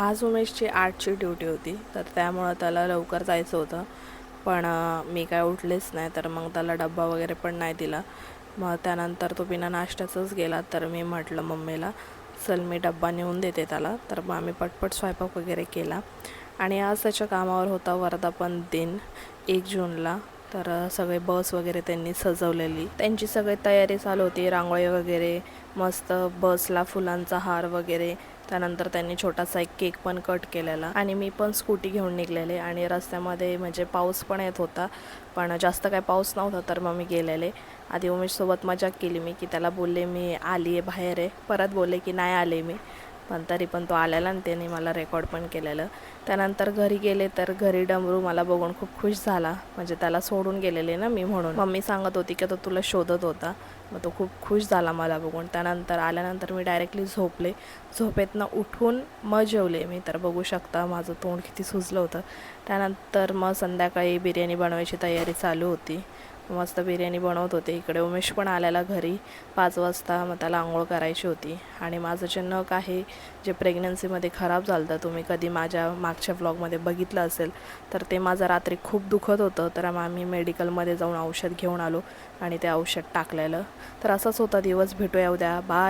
आज उमेशची 8ची ड्युटी होती, तर त्यामुळं त्याला लवकर जायचं होतं. पण मी काय उठलेच नाही, तर मग त्याला डब्बा वगैरे पण नाही दिला. मग त्यानंतर तो बिना नाश्त्याचाच गेला. तर मी म्हटलं मम्मीला, चल मी डब्बा नेऊन देते त्याला. तर मग आम्ही पटपट स्वयंपाक वगैरे केला. आणि आज त्याच्या कामावर होता वर्धापन दिन 1 जूनला. तर सगळे बस वगैरे त्यांनी सजवलेली, त्यांची सगळी तयारी चालू होती, रांगोळी वगैरे, मस्त बसला फुलांचा हार वगैरे. त्यानंतर त्यांनी छोटासा एक केक पण कट केलेला आणि मी पण स्कूटी घेऊन निघलेले. आणि रस्त्यामध्ये म्हणजे पाऊस पण येत होता, पण जास्त काय पाऊस नव्हता. तर मग मी गेलेले. आधी उमेशसोबत मजाक केली मी, की त्याला बोलले मी आली आहे बाहेर आहे, परत बोलले की नाही आले मी, पण तरी पण तो आलेला आणि त्याने मला रेकॉर्ड पण केलेलं. त्यानंतर घरी गेले, तर घरी डमरू मला बघून खूप खुश झाला, म्हणजे त्याला सोडून गेलेले ना मी, म्हणून मम्मी सांगत होती की तो तुला शोधत होता. मग तो खूप खुश झाला मला बघून. त्यानंतर आल्यानंतर मी डायरेक्टली झोपले. झोपेतनं उठून मग जेवले मी. तर बघू शकता माझं तोंड किती सुजलं होतं. त्यानंतर मग संध्याकाळी बिर्याणी बनवायची तयारी चालू होती. मस्त बिर्याणी बनवत होते. इकडे उमेश पण आलेला घरी 5 वाजता. मग त्याला आंघोळ करायची होती. आणि माझं जे नख आहे, जे प्रेग्नन्सीमध्ये खराब झालं होतं, तुम्ही कधी माझ्या मागच्या व्लॉगमध्ये बघितलं असेल, तर ते माझं रात्री खूप दुखत होतं. तर मग आम्ही मेडिकलमध्ये जाऊन औषध घेऊन आलो आणि ते औषध टाकलेलं. तर असाच होता दिवस. भेटूया उद्या. बाय.